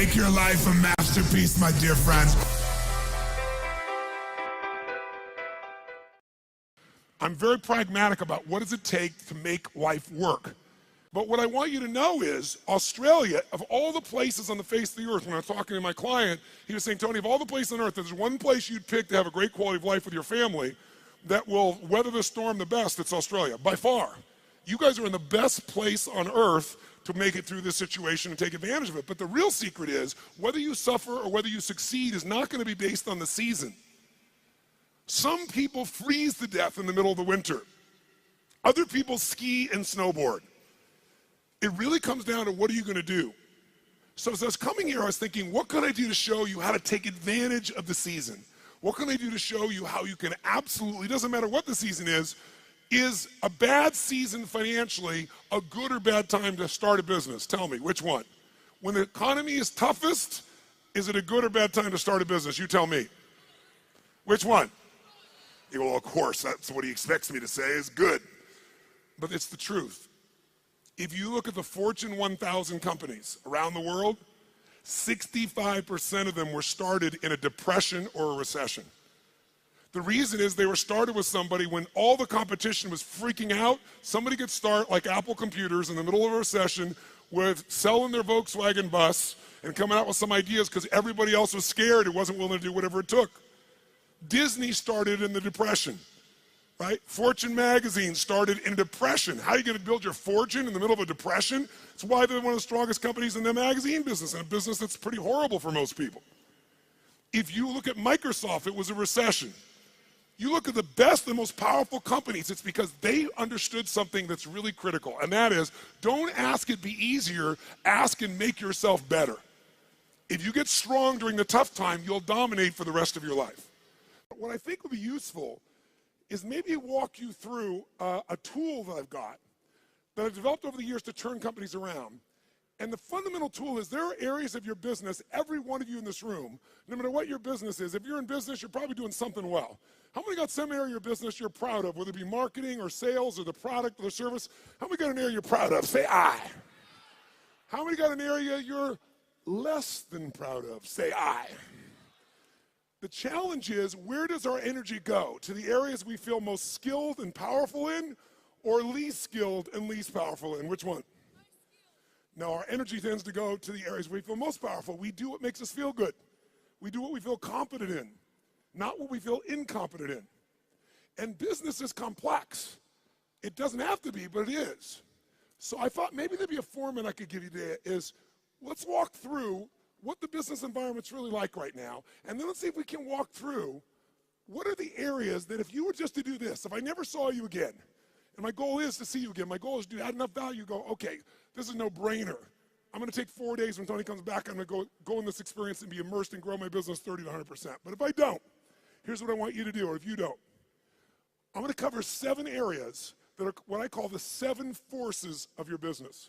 Make your life a masterpiece, my dear friends. I'm very pragmatic about what does it take to make life work. But what I want you to know is Australia, of all the places on the face of the earth, when I was talking to my client, he was saying, Tony, of all the places on earth, if there's one place you'd pick to have a great quality of life with your family that will weather the storm the best, it's Australia, by far. You guys are in the best place on earth to make it through this situation and take advantage of it. But the real secret is, whether you suffer or whether you succeed is not going to be based on the season. Some people freeze to death in the middle of the winter. Other people ski and snowboard. It really comes down to what are you going to do? So as I was coming here, I was thinking, what can I do to show you how to take advantage of the season? What can I do to show you how you can absolutely, doesn't matter what the season is a bad season financially a good or bad time to start a business? Tell me, which one? When the economy is toughest, is it a good or bad time to start a business? You tell me. Which one? You go, well, of course, that's what he expects me to say is good. But it's the truth. If you look at the Fortune 1000 companies around the world, 65% of them were started in a depression or a recession. The reason is they were started with somebody when all the competition was freaking out. Somebody could start, like Apple Computers, in the middle of a recession with selling their Volkswagen bus and coming out with some ideas because everybody else was scared and wasn't willing to do whatever it took. Disney started in the Depression. Right? Fortune magazine started in a depression. How are you going to build your fortune in the middle of a depression? It's why they're one of the strongest companies in the magazine business, and a business that's pretty horrible for most people. If you look at Microsoft, it was a recession. You look at the best and most powerful companies, it's because they understood something that's really critical, and that is, don't ask it be easier, ask and make yourself better. If you get strong during the tough time, you'll dominate for the rest of your life. What I think would be useful is maybe walk you through a tool that I've got that I've developed over the years to turn companies around. And the fundamental tool is there are areas of your business, every one of you in this room, no matter what your business is, if you're in business, you're probably doing something well. How many got some area of your business you're proud of, whether it be marketing or sales or the product or the service? How many got an area you're proud of? Say I. How many got an area you're less than proud of? Say I. The challenge is, where does our energy go? To the areas we feel most skilled and powerful in, or least skilled and least powerful in? Which one? No, our energy tends to go to the areas we feel most powerful. We do what makes us feel good. We do what we feel competent in, not what we feel incompetent in. And business is complex. It doesn't have to be, but it is. So I thought maybe there'd be a format I could give you today is, let's walk through what the business environment's really like right now, and then let's see if we can walk through what are the areas that if you were just to do this, if I never saw you again, and my goal is to see you again, my goal is to add enough value, go, okay, this is no brainer. I'm gonna take 4 days when Tony comes back, I'm gonna go in this experience and be immersed and grow my business 30 to 100%. But if I don't, here's what I want you to do, or if you don't. I'm gonna cover 7 areas that are what I call the 7 forces of your business.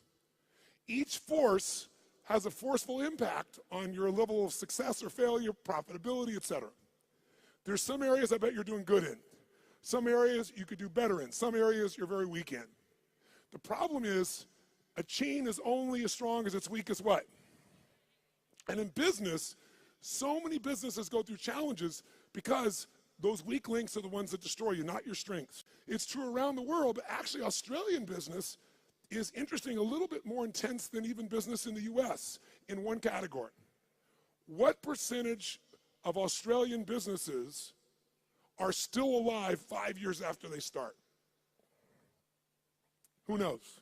Each force has a forceful impact on your level of success or failure, profitability, etc. There's some areas I bet you're doing good in. Some areas you could do better in. Some areas you're very weak in. The problem is, a chain is only as strong as its weakest what? And in business, so many businesses go through challenges because those weak links are the ones that destroy you, not your strengths. It's true around the world, but actually Australian business is interesting, a little bit more intense than even business in the US in one category. What percentage of Australian businesses are still alive 5 years after they start? Who knows?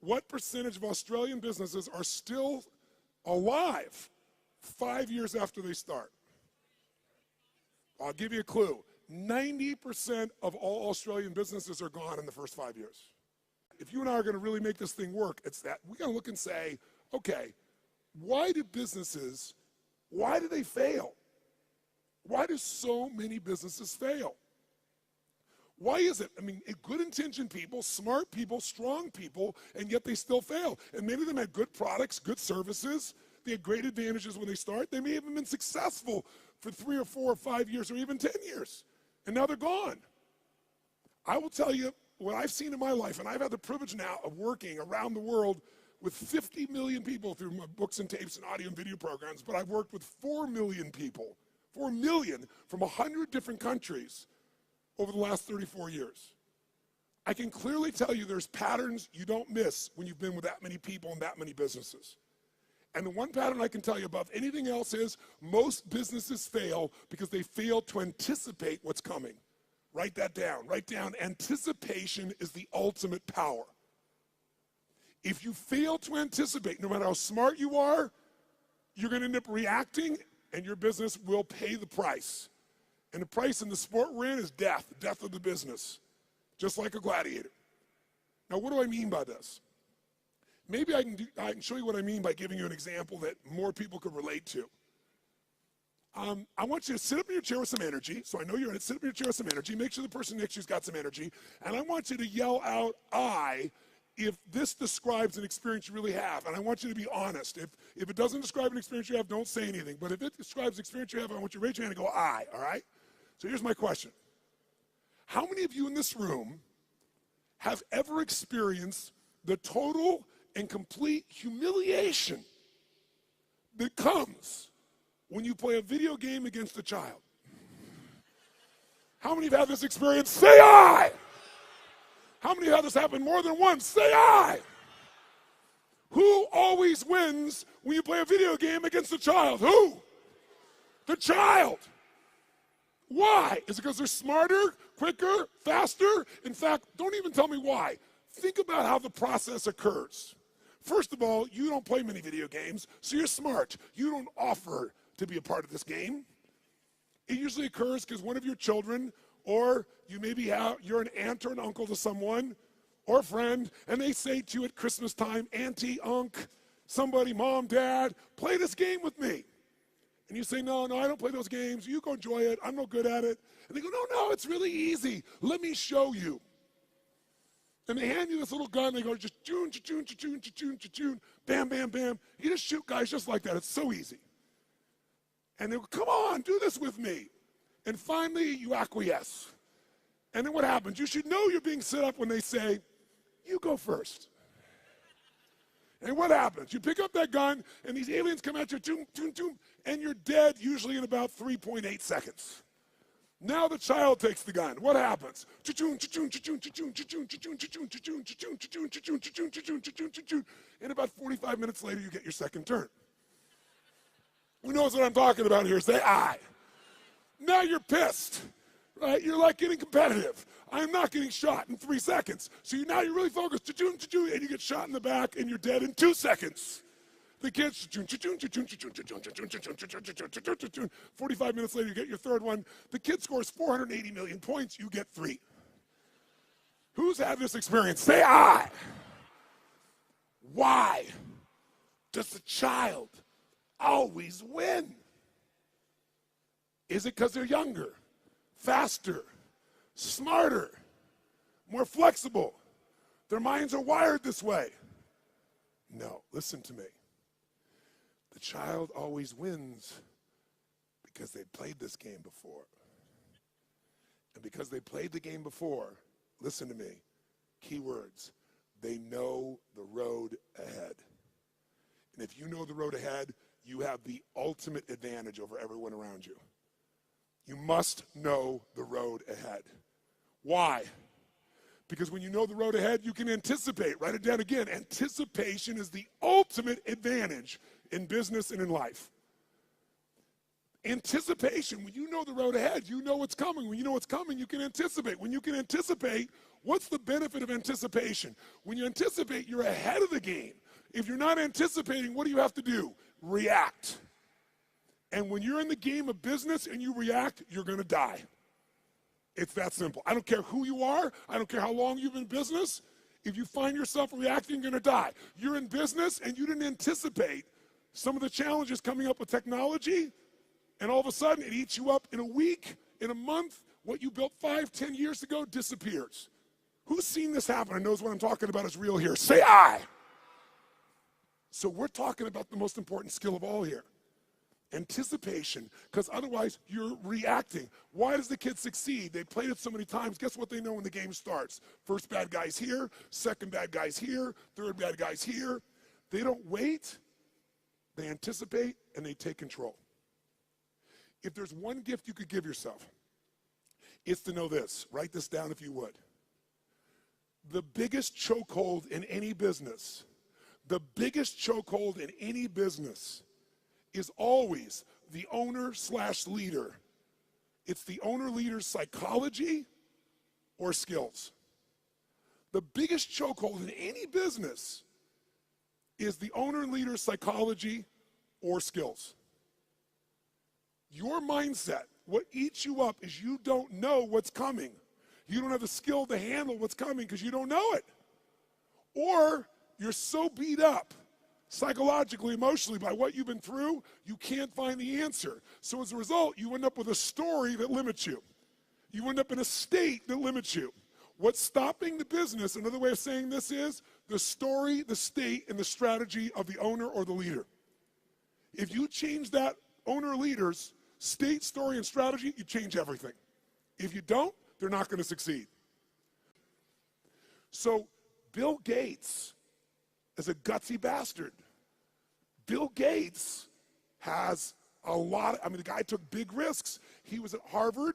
What percentage of Australian businesses are still alive 5 years after they start? I'll give you a clue. 90% of all Australian businesses are gone in the first 5 years. If you and I are going to really make this thing work, it's that we got to look and say, okay, why do they fail? Why do so many businesses fail? Why is it? I mean, good-intentioned people, smart people, strong people, and yet they still fail. And many of them had good products, good services. They had great advantages when they start. They may have been successful for 3 or 4 or 5 years or even 10 years, and now they're gone. I will tell you what I've seen in my life, and I've had the privilege now of working around the world with 50 million people through my books and tapes and audio and video programs, but I've worked with 4 million people, 4 million from 100 different countries over the last 34 years. I can clearly tell you there's patterns you don't miss when you've been with that many people and that many businesses. And the one pattern I can tell you above anything else is most businesses fail because they fail to anticipate what's coming. Write that down. Write down, anticipation is the ultimate power. If you fail to anticipate, no matter how smart you are, you're going to end up reacting and your business will pay the price. And the price in the sport we're in is death of the business, just like a gladiator. Now, what do I mean by this? Maybe I can show you what I mean by giving you an example that more people could relate to. I want you to sit up in your chair with some energy. So I know you're in it. Sit up in your chair with some energy. Make sure the person next to you's got some energy. And I want you to yell out, I, if this describes an experience you really have. And I want you to be honest. If it doesn't describe an experience you have, don't say anything. But if it describes an experience you have, I want you to raise your hand and go, I, all right? So here's my question. How many of you in this room have ever experienced the total and complete humiliation that comes when you play a video game against a child? How many have had this experience? Say I! How many have had this happen more than once? Say I! Who always wins when you play a video game against a child? Who? The child. Why? Is it because they're smarter, quicker, faster? In fact, don't even tell me why. Think about how the process occurs. First of all, you don't play many video games, so you're smart. You don't offer to be a part of this game. It usually occurs because one of your children, or you maybe you're an aunt or an uncle to someone, or a friend, and they say to you at Christmas time, Auntie, Unc, somebody, Mom, Dad, play this game with me. And you say, no, I don't play those games. You go enjoy it. I'm no good at it. And they go, no, it's really easy. Let me show you. And they hand you this little gun. They go, just choon, choon, choon, choon, choon, bam, bam, bam. You just shoot guys just like that. It's so easy. And they go, come on, do this with me. And finally, you acquiesce. And then what happens? You should know you're being set up when they say, you go first. And what happens? You pick up that gun, and these aliens come at you, choom, choom, choom, and you're dead usually in about 3.8 seconds. Now the child takes the gun. What happens? And about 45 minutes later, you get your second turn. Who knows what I'm talking about here? Say I. Now you're pissed, right? You're like getting competitive. I'm not getting shot in 3 seconds. So now you're really focused, and you get shot in the back, and you're dead in 2 seconds. The kids, 45 minutes later, you get your third one. The kid scores 480 million points, you get 3. Who's had this experience? Say I. Why does the child always win? Is it because they're younger, faster, smarter, more flexible? Their minds are wired this way. No, listen to me. The child always wins because they played this game before. And because they played the game before, listen to me, key words, they know the road ahead. And if you know the road ahead, you have the ultimate advantage over everyone around you. You must know the road ahead. Why? Because when you know the road ahead, you can anticipate. Write it down again. Anticipation is the ultimate advantage in business and in life. Anticipation, when you know the road ahead, you know what's coming. When you know what's coming, you can anticipate. When you can anticipate, what's the benefit of anticipation? When you anticipate, you're ahead of the game. If you're not anticipating, what do you have to do? React. And when you're in the game of business and you react, you're going to die. It's that simple. I don't care who you are. I don't care how long you've been in business. If you find yourself reacting, you're going to die. You're in business and you didn't anticipate some of the challenges coming up with technology, and all of a sudden it eats you up in a week, in a month. What you built 5, 10 years ago disappears. Who's seen this happen and knows what I'm talking about is real here? Say I. So we're talking about the most important skill of all here. Anticipation, because otherwise you're reacting. Why does the kid succeed? They played it so many times. Guess what they know when the game starts? First bad guy's here, second bad guy's here, third bad guy's here. They don't wait, they anticipate, and they take control. If there's one gift you could give yourself, it's to know this. Write this down if you would. The biggest chokehold in any business, is always the owner/leader. It's the owner-leader's psychology or skills. The biggest chokehold in any business is the owner-leader's psychology or skills. Your mindset, what eats you up is you don't know what's coming. You don't have the skill to handle what's coming because you don't know it. Or you're so beat up psychologically, emotionally by what you've been through, you can't find the answer. So as a result, you end up with a story that limits you. You end up in a state that limits you. What's stopping the business, another way of saying this is the story, the state, and the strategy of the owner or the leader. If you change that owner or leader's state, story, and strategy, you change everything. If you don't, they're not going to succeed. So Bill Gates is a gutsy bastard. Bill Gates has a lot, the guy took big risks. He was at Harvard,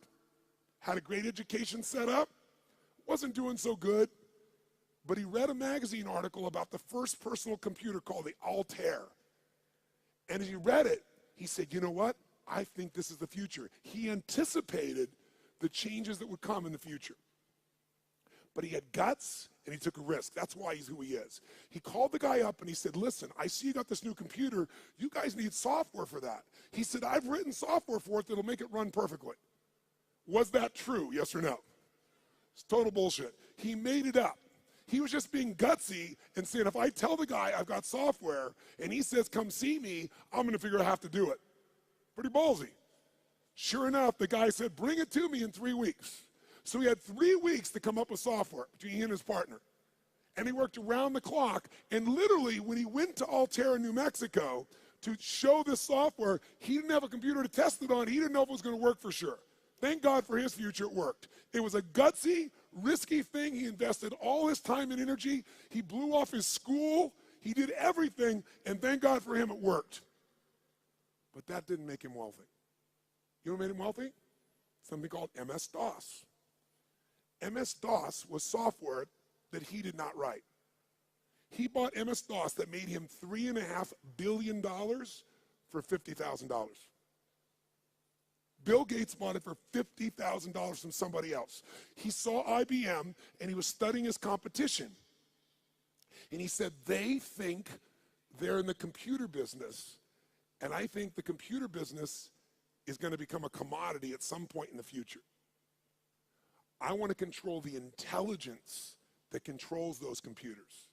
had a great education set up, wasn't doing so good, but he read a magazine article about the first personal computer called the Altair. And as he read it, he said, you know what? I think this is the future. He anticipated the changes that would come in the future. But he had guts and he took a risk. That's why he's who he is. He called the guy up and he said, listen, I see you got this new computer. You guys need software for that. He said, I've written software for it that'll make it run perfectly. Was that true? Yes or no? It's total bullshit. He made it up. He was just being gutsy and saying, if I tell the guy I've got software and he says, come see me, I'm going to figure out how to do it. Pretty ballsy. Sure enough, the guy said, bring it to me in 3 weeks. So he had 3 weeks to come up with software between he and his partner. And he worked around the clock. And literally, when he went to Altair in New Mexico to show this software, he didn't have a computer to test it on. He didn't know if it was going to work for sure. Thank God for his future, it worked. It was a gutsy, risky thing. He invested all his time and energy. He blew off his school. He did everything. And thank God for him, it worked. But that didn't make him wealthy. You know what made him wealthy? Something called MS-DOS. MS-DOS was software that he did not write. He bought MS-DOS that made him $3.5 billion for $50,000. Bill Gates bought it for $50,000 from somebody else. He saw IBM and he was studying his competition. And he said, they think they're in the computer business, and I think the computer business is going to become a commodity at some point in the future. I want to control the intelligence that controls those computers.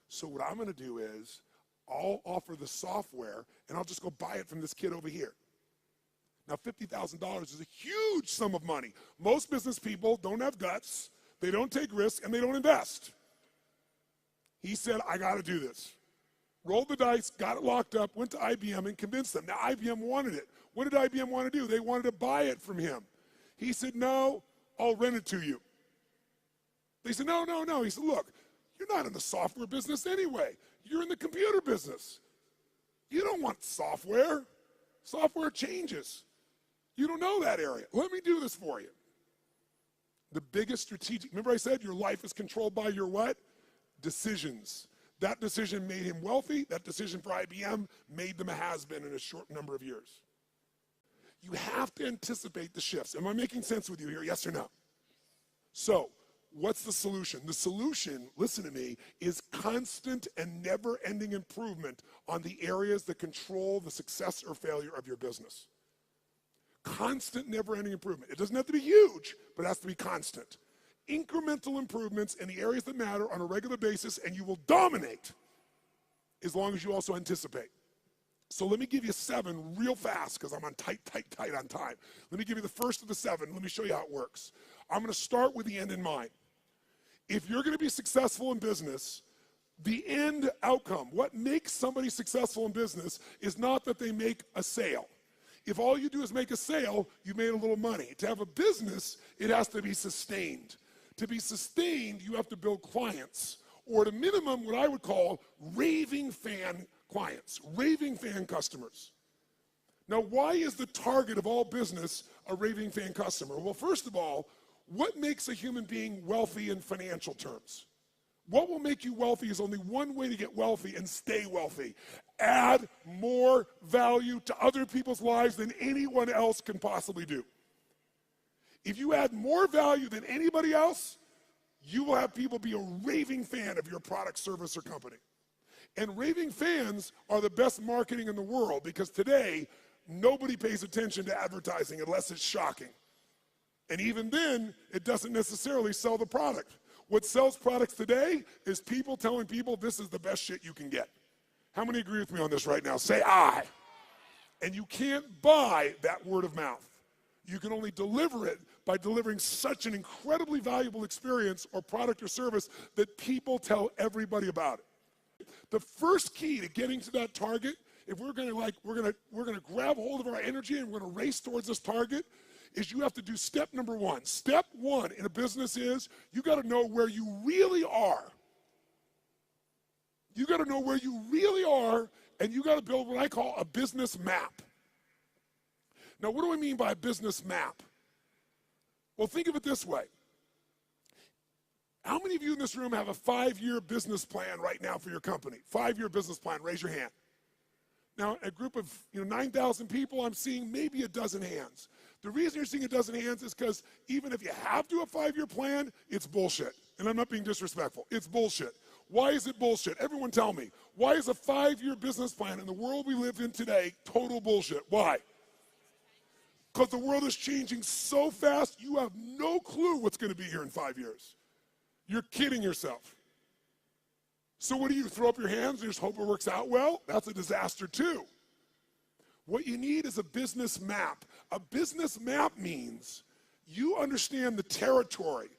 So what I'm going to do is I'll offer the software and I'll just go buy it from this kid over here. Now, $50,000 is a huge sum of money. Most business people don't have guts, they don't take risks, and they don't invest. He said, I got to do this. Rolled the dice, got it locked up, went to IBM and convinced them. Now, IBM wanted it. What did IBM want to do? They wanted to buy it from him. He said, no, I'll rent it to you. They said, no, no, no. He said, look, you're not in the software business anyway. You're in the computer business. You don't want software. Software changes. You don't know that area. Let me do this for you. The biggest strategic, remember I said your life is controlled by your what? Decisions. That decision made him wealthy. That decision for IBM made them a has-been in a short number of years. You have to anticipate the shifts. Am I making sense with you here? Yes or no? So, what's the solution? The solution, listen to me, is constant and never-ending improvement on the areas that control the success or failure of your business. Constant, never-ending improvement. It doesn't have to be huge, but it has to be constant. Incremental improvements in the areas that matter on a regular basis, and you will dominate as long as you also anticipate. So let me give you 7 real fast because I'm on tight on time. Let me give you the first of the 7. Let me show you how it works. I'm going to start with the end in mind. If you're going to be successful in business, the end outcome, what makes somebody successful in business is not that they make a sale. If all you do is make a sale, you made a little money. To have a business, it has to be sustained. To be sustained, you have to build clients, or at a minimum, what I would call raving fan clients, raving fan customers. Now, why is the target of all business a raving fan customer? Well, first of all, what makes a human being wealthy in financial terms? What will make you wealthy is only one way to get wealthy and stay wealthy. Add more value to other people's lives than anyone else can possibly do. If you add more value than anybody else, you will have people be a raving fan of your product, service, or company. And raving fans are the best marketing in the world, because today, nobody pays attention to advertising unless it's shocking. And even then, it doesn't necessarily sell the product. What sells products today is people telling people this is the best shit you can get. How many agree with me on this right now? Say aye. And you can't buy that word of mouth. You can only deliver it by delivering such an incredibly valuable experience or product or service that people tell everybody about it. The first key to getting to that target, if we're gonna grab hold of our energy and we're gonna race towards this target, is you have to do step number one. Step one in a business is you gotta know where you really are. You gotta know where you really are, and you gotta build what I call a business map. Now, what do I mean by a business map? Well, think of it this way. How many of you in this room have a 5-year business plan right now for your company? 5-year business plan, raise your hand. Now, a group of 9,000 people, I'm seeing maybe a dozen hands. The reason you're seeing a dozen hands is because even if you have to do a 5-year plan, it's bullshit. And I'm not being disrespectful. It's bullshit. Why is it bullshit? Everyone tell me. Why is a 5-year business plan in the world we live in today total bullshit? Why? Because the world is changing so fast, you have no clue what's going to be here in 5 years. You're kidding yourself. So what do you throw up your hands and just hope it works out well? That's a disaster too. What you need is a business map. A business map means you understand the territory.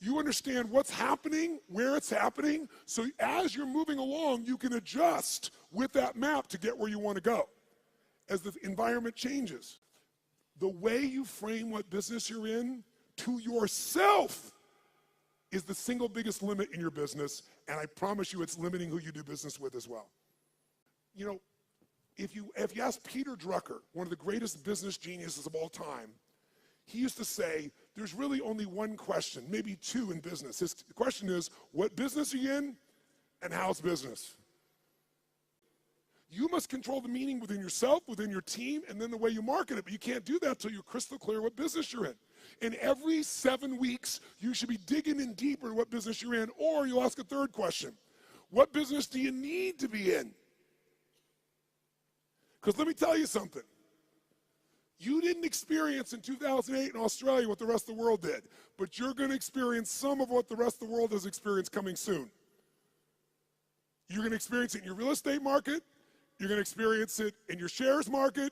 You understand what's happening, where it's happening, so as you're moving along, you can adjust with that map to get where you want to go as the environment changes. The way you frame what business you're in to yourself is the single biggest limit in your business, and I promise you it's limiting who you do business with as well. You know, if you ask Peter Drucker, one of the greatest business geniuses of all time, he used to say, there's really only one question, maybe two in business. His question is, what business are you in, and how's business? You must control the meaning within yourself, within your team, and then the way you market it. But you can't do that until you're crystal clear what business you're in. And every 7 weeks, you should be digging in deeper to what business you're in, or you'll ask a third question. What business do you need to be in? Because let me tell you something. You didn't experience in 2008 in Australia what the rest of the world did, but you're going to experience some of what the rest of the world has experienced coming soon. You're going to experience it in your real estate market, you're going to experience it in your shares market,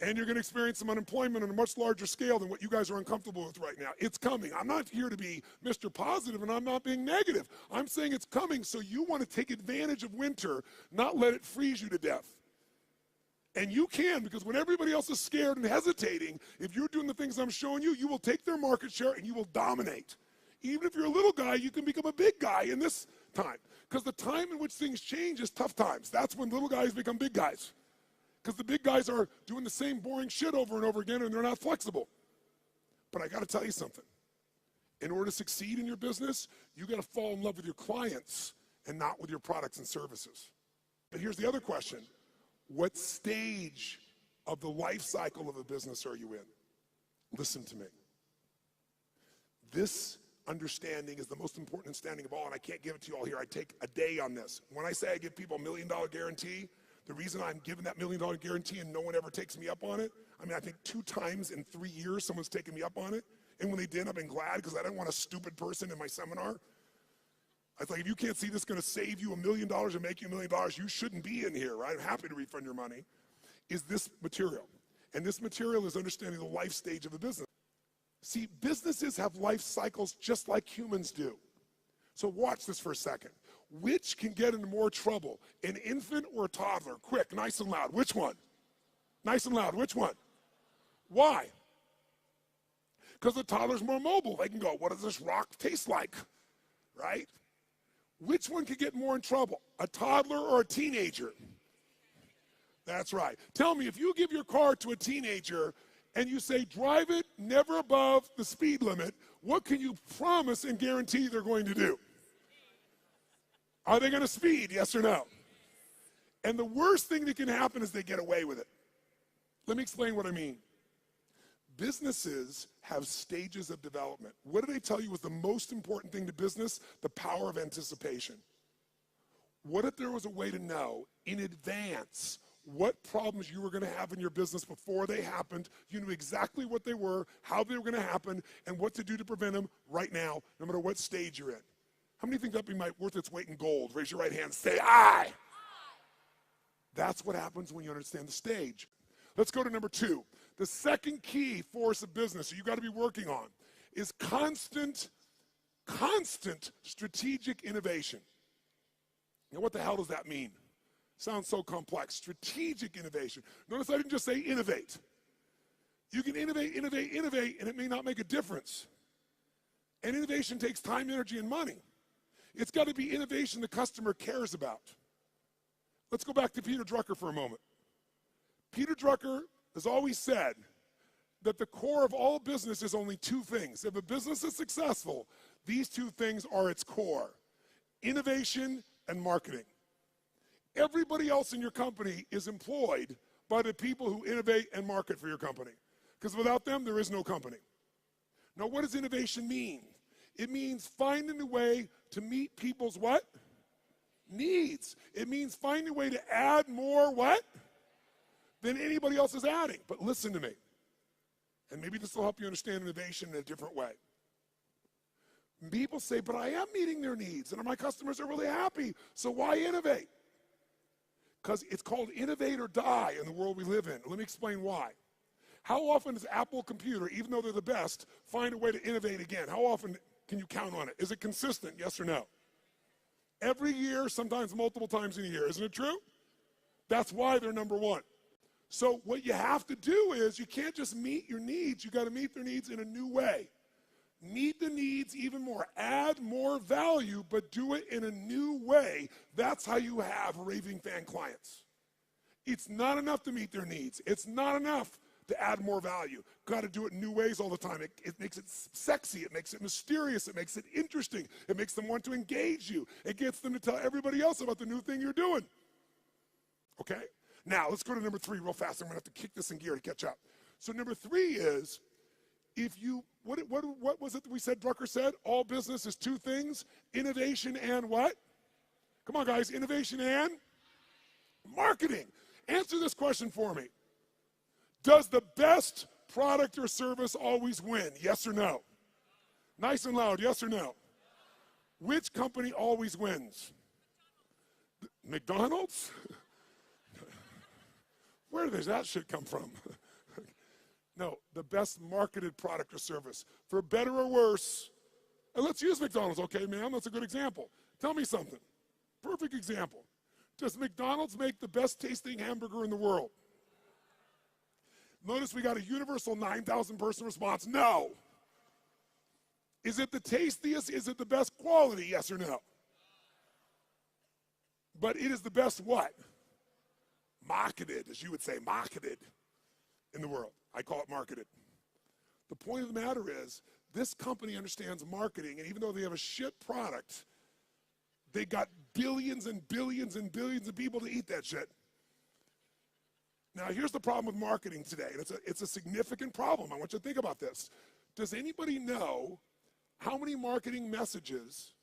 and you're going to experience some unemployment on a much larger scale than what you guys are uncomfortable with right now. It's coming. I'm not here to be Mr. Positive, and I'm not being negative. I'm saying it's coming, so you want to take advantage of winter, not let it freeze you to death. And you can, because when everybody else is scared and hesitating, if you're doing the things I'm showing you, you will take their market share and you will dominate. Even if you're a little guy, you can become a big guy in this time. Because the time in which things change is tough times. That's when little guys become big guys. Because the big guys are doing the same boring shit over and over again, and they're not flexible. But I got to tell you something. In order to succeed in your business, you got to fall in love with your clients and not with your products and services. But here's the other question. What stage of the life cycle of a business are you in? Listen to me. This understanding is the most important understanding of all, and I can't give it to you all here. I take a day on this. When I say I give people $1 million guarantee, the reason I'm giving that $1 million guarantee and no one ever takes me up on it, I mean, I think 2 times in 3 years someone's taken me up on it, and when they did, I've been glad because I didn't want a stupid person in my seminar. I was like, if you can't see this is going to save you $1 million and make you $1 million, you shouldn't be in here, right? I'm happy to refund your money. Is this material. And this material is understanding the life stage of a business. See, businesses have life cycles just like humans do. So watch this for a second. Which can get into more trouble, an infant or a toddler? Quick, nice and loud. Which one? Nice and loud. Which one? Why? Because the toddler's more mobile. They can go, what does this rock taste like? Right? Which one could get more in trouble, a toddler or a teenager? That's right. Tell me, if you give your car to a teenager and you say, drive it never above the speed limit, what can you promise and guarantee they're going to do? Are they going to speed, yes or no? And the worst thing that can happen is they get away with it. Let me explain what I mean. Businesses have stages of development. What did they tell you was the most important thing to business? The power of anticipation. What if there was a way to know in advance what problems you were going to have in your business before they happened? You knew exactly what they were, how they were going to happen, and what to do to prevent them right now, no matter what stage you're in. How many think that'd be worth its weight in gold? Raise your right hand, say aye. That's what happens when you understand the stage. Let's go to number 2. The second key force of business that you got to be working on is constant strategic innovation. Now, what the hell does that mean? Sounds so complex. Strategic innovation. Notice I didn't just say innovate. You can innovate, and it may not make a difference. And innovation takes time, energy, and money. It's got to be innovation the customer cares about. Let's go back to Peter Drucker for a moment. Peter Drucker has always said that the core of all business is only 2 things. If a business is successful, these 2 things are its core: innovation and marketing. Everybody else in your company is employed by the people who innovate and market for your company. Because without them, there is no company. Now, what does innovation mean? It means finding a way to meet people's what? Needs. It means finding a way to add more what? Than anybody else is adding. But listen to me. And maybe this will help you understand innovation in a different way. People say, but I am meeting their needs, and my customers are really happy, so why innovate? Because it's called innovate or die in the world we live in. Let me explain why. How often does Apple Computer, even though they're the best, find a way to innovate again? How often can you count on it? Is it consistent, yes or no? Every year, sometimes multiple times in a year. Isn't it true? That's why they're number 1. So what you have to do is you can't just meet your needs. You got to meet their needs in a new way. Meet the needs even more. Add more value, but do it in a new way. That's how you have raving fan clients. It's not enough to meet their needs. It's not enough to add more value. Got to do it in new ways all the time. It makes it sexy. It makes it mysterious. It makes it interesting. It makes them want to engage you. It gets them to tell everybody else about the new thing you're doing. Okay? Now, let's go to number 3 real fast. I'm going to have to kick this in gear to catch up. So number 3 is, if you, what was it that we said, Drucker said? All business is 2 things, innovation and what? Come on, guys, innovation and marketing. Answer this question for me. Does the best product or service always win? Yes or no? Nice and loud, yes or no? Which company always wins? McDonald's? Where does that shit come from? No, the best marketed product or service. For better or worse, and let's use McDonald's, okay, ma'am? That's a good example. Tell me something. Perfect example. Does McDonald's make the best tasting hamburger in the world? Notice we got a universal 9,000 person response. No. Is it the tastiest? Is it the best quality? Yes or no? But it is the best what? Marketed, as you would say, marketed in the world. I call it marketed. The point of the matter is, this company understands marketing, and even though they have a shit product, they got billions and billions and billions of people to eat that shit. Now, here's the problem with marketing today, and it's a significant problem. I want you to think about this. Does anybody know how many marketing messages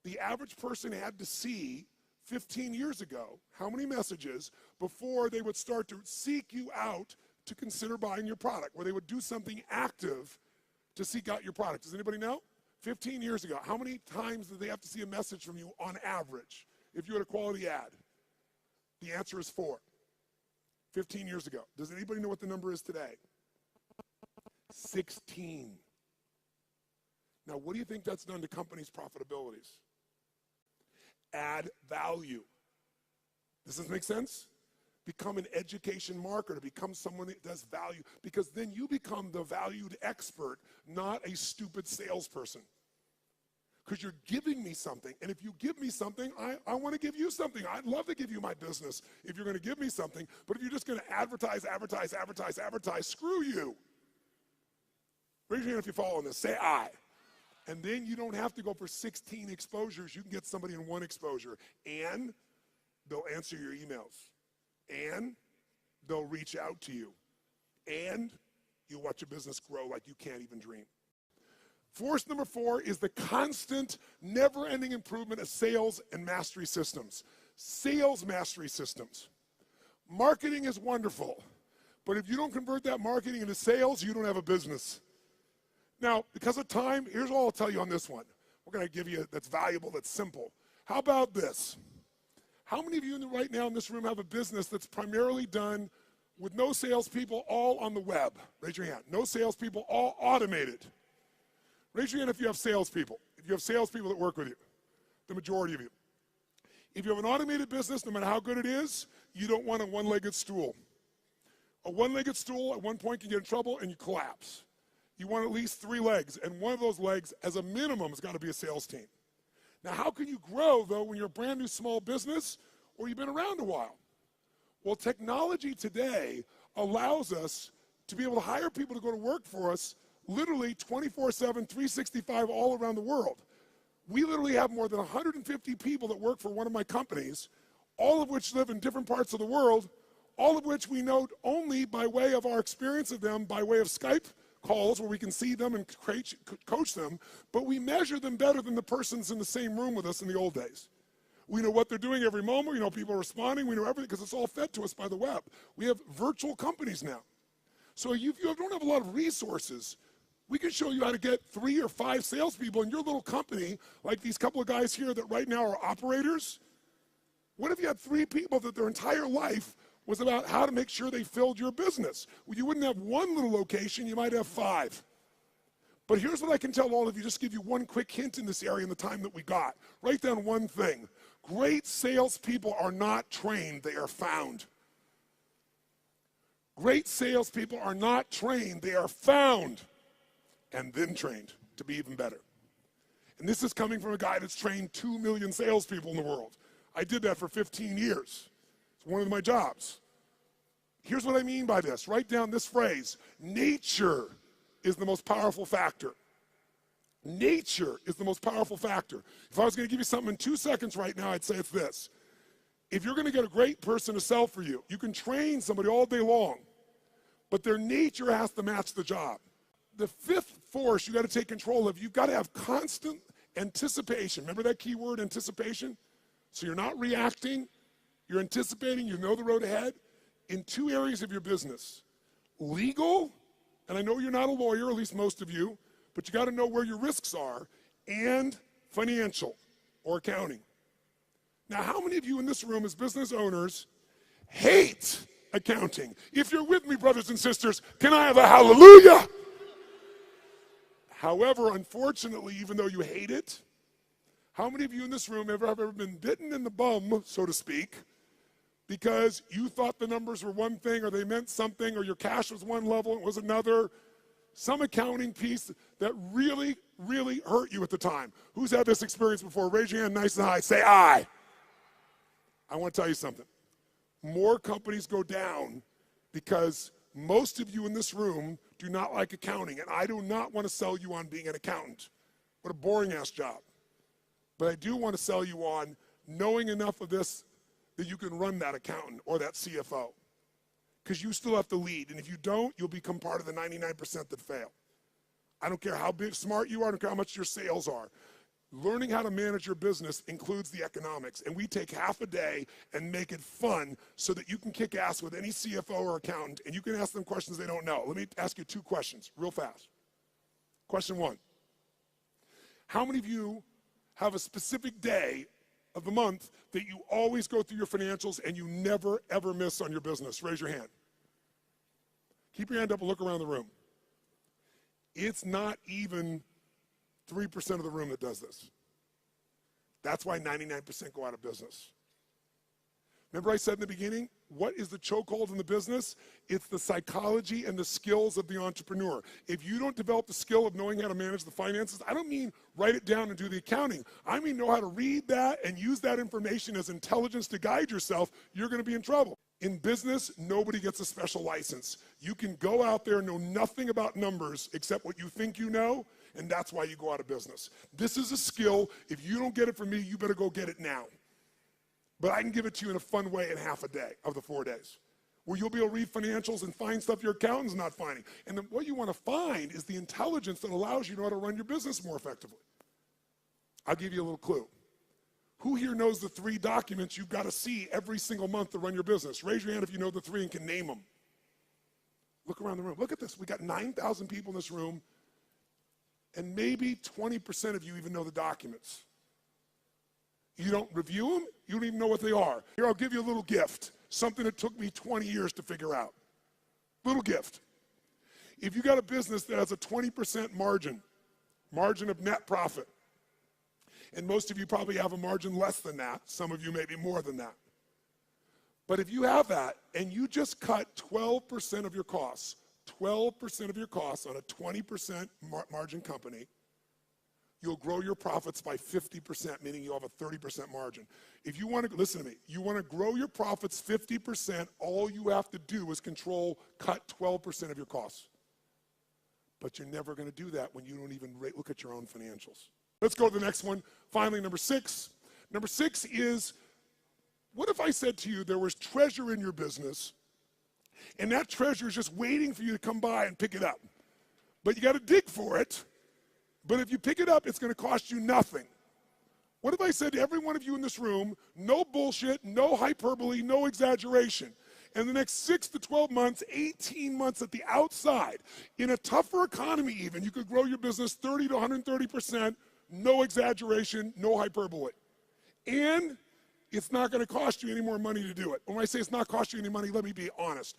the average person had to see 15 years ago? How many messages before they would start to seek you out to consider buying your product, where they would do something active to seek out your product? Does anybody know? 15 years ago, how many times did they have to see a message from you on average if you had a quality ad? The answer is 4. 15 years ago. Does anybody know what the number is today? 16. Now, what do you think that's done to companies' profitabilities? Add value. Does this make sense? Become an education marketer. Become someone that does value, because then you become the valued expert, not a stupid salesperson. because you're giving me something. And if you give me something, I want to give you something. I'd love to give you my business if you're going to give me something. But if you're just going to advertise, screw you. Raise your hand if you follow this. Say I. And then you don't have to go for 16 exposures. You can get somebody in one exposure. And they'll answer your emails. And they'll reach out to you. And you'll watch your business grow like you can't even dream. Force number 4 is the constant, never-ending improvement of sales and mastery systems. Sales mastery systems. Marketing is wonderful, but if you don't convert that marketing into sales, you don't have a business. Now, because of time, here's all I'll tell you on this one. We're going to give you that's valuable, that's simple. How about this? How many of you right now in this room have a business that's primarily done with no salespeople, all on the web? Raise your hand. No salespeople, all automated. Raise your hand if you have salespeople. If you have salespeople that work with you, the majority of you. If you have an automated business, no matter how good it is, you don't want a one-legged stool. A one-legged stool at one point can get in trouble and you collapse. You want at least 3 legs, and one of those legs, as a minimum, has got to be a sales team. Now, how can you grow, though, when you're a brand new small business or you've been around a while? Well, technology today allows us to be able to hire people to go to work for us literally 24/7, 365 all around the world. We literally have more than 150 people that work for one of my companies, all of which live in different parts of the world, all of which we know only by way of our experience of them, by way of Skype calls where we can see them and coach them, but we measure them better than the persons in the same room with us in the old days. We know what they're doing every moment. We know people are responding. We know everything because it's all fed to us by the web. We have virtual companies now. So if you don't have a lot of resources, we can show you how to get 3 or 5 salespeople in your little company, like these couple of guys here that right now are operators. What if you had 3 people that their entire life was about how to make sure they filled your business? Well, you wouldn't have one little location, you might have 5. But here's what I can tell all of you, just give you one quick hint in this area in the time that we got. Write down one thing. Great salespeople are not trained, they are found. Great salespeople are not trained, they are found and then trained to be even better. And this is coming from a guy that's trained 2 million salespeople in the world. I did that for 15 years. It's one of my jobs. Here's what I mean by this. Write down this phrase. Nature is the most powerful factor. Nature is the most powerful factor. If I was going to give you something in 2 seconds right now, I'd say it's this. If you're going to get a great person to sell for you, you can train somebody all day long, but their nature has to match the job. The 5th force you got to take control of, you've got to have constant anticipation. Remember that key word, anticipation? So you're not reacting, you're anticipating, you know the road ahead in 2 areas of your business. Legal, and I know you're not a lawyer, at least most of you, but you got to know where your risks are, and financial or accounting. Now, how many of you in this room as business owners hate accounting? If you're with me, brothers and sisters, can I have a hallelujah? However, unfortunately, even though you hate it, how many of you in this room have ever been bitten in the bum, so to speak, because you thought the numbers were one thing or they meant something or your cash was one level and it was another? Some accounting piece that really, really hurt you at the time. Who's had this experience before? Raise your hand nice and high. Say I. I want to tell you something. More companies go down because most of you in this room do not like accounting, and I do not want to sell you on being an accountant. What a boring-ass job. But I do want to sell you on knowing enough of this that you can run that accountant or that CFO. Because you still have to lead, and if you don't, you'll become part of the 99% that fail. I don't care how big, smart you are, I don't care how much your sales are. Learning how to manage your business includes the economics, and we take half a day and make it fun so that you can kick ass with any CFO or accountant, and you can ask them questions they don't know. Let me ask you 2 questions real fast. Question 1. How many of you have a specific day of the month that you always go through your financials and you never, ever miss on your business? Raise your hand. Keep your hand up and look around the room. It's not even 3% of the room that does this. That's why 99% go out of business. Remember I said in the beginning, what is the chokehold in the business? It's the psychology and the skills of the entrepreneur. If you don't develop the skill of knowing how to manage the finances, I don't mean write it down and do the accounting. I mean know how to read that and use that information as intelligence to guide yourself, you're going to be in trouble. In business, nobody gets a special license. You can go out there and know nothing about numbers except what you think you know, and that's why you go out of business. This is a skill. If you don't get it from me, you better go get it now. But I can give it to you in a fun way in half a day of the 4 days, where you'll be able to read financials and find stuff your accountant's not finding. And then what you want to find is the intelligence that allows you to know how to run your business more effectively. I'll give you a little clue. Who here knows the 3 documents you've got to see every single month to run your business? Raise your hand if you know the 3 and can name them. Look around the room. Look at this. We got 9,000 people in this room, and maybe 20% of you even know the documents. You don't review them, you don't even know what they are. Here, I'll give you a little gift, something that took me 20 years to figure out. Little gift. If you got a business that has a 20% margin of net profit, and most of you probably have a margin less than that, some of you maybe more than that. But if you have that, and you just cut 12% of your costs, 12% of your costs on a 20% margin company, you'll grow your profits by 50%, meaning you'll have a 30% margin. If you want to, listen to me, you want to grow your profits 50%, all you have to do is cut 12% of your costs. But you're never going to do that when you don't even look at your own financials. Let's go to the next one. Finally, number 6. Number 6 is, what if I said to you there was treasure in your business, and that treasure is just waiting for you to come by and pick it up? But you got to dig for it. But if you pick it up, it's going to cost you nothing. What if I said to every one of you in this room, no bullshit, no hyperbole, no exaggeration. In the next 6 to 12 months, 18 months at the outside, in a tougher economy even, you could grow your business 30 to 130%, no exaggeration, no hyperbole. And it's not going to cost you any more money to do it. When I say it's not costing you any money, let me be honest.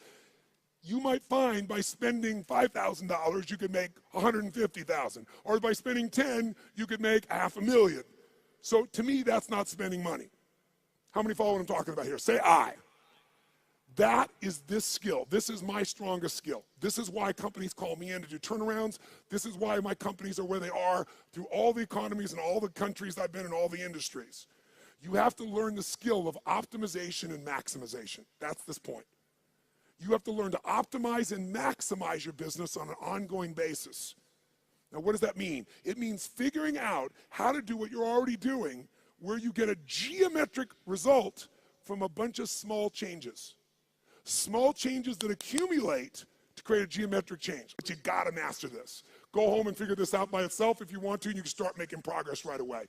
You might find by spending $5,000, you could make $150,000. Or by spending 10, you could make $500,000. So to me, that's not spending money. How many follow what I'm talking about here? Say I. That is this skill. This is my strongest skill. This is why companies call me in to do turnarounds. This is why my companies are where they are through all the economies and all the countries I've been in, all the industries. You have to learn the skill of optimization and maximization. That's this point. You have to learn to optimize and maximize your business on an ongoing basis. Now, what does that mean? It means figuring out how to do what you're already doing, where you get a geometric result from a bunch of small changes. Small changes that accumulate to create a geometric change. But you gotta master this. Go home and figure this out by itself if you want to, and you can start making progress right away.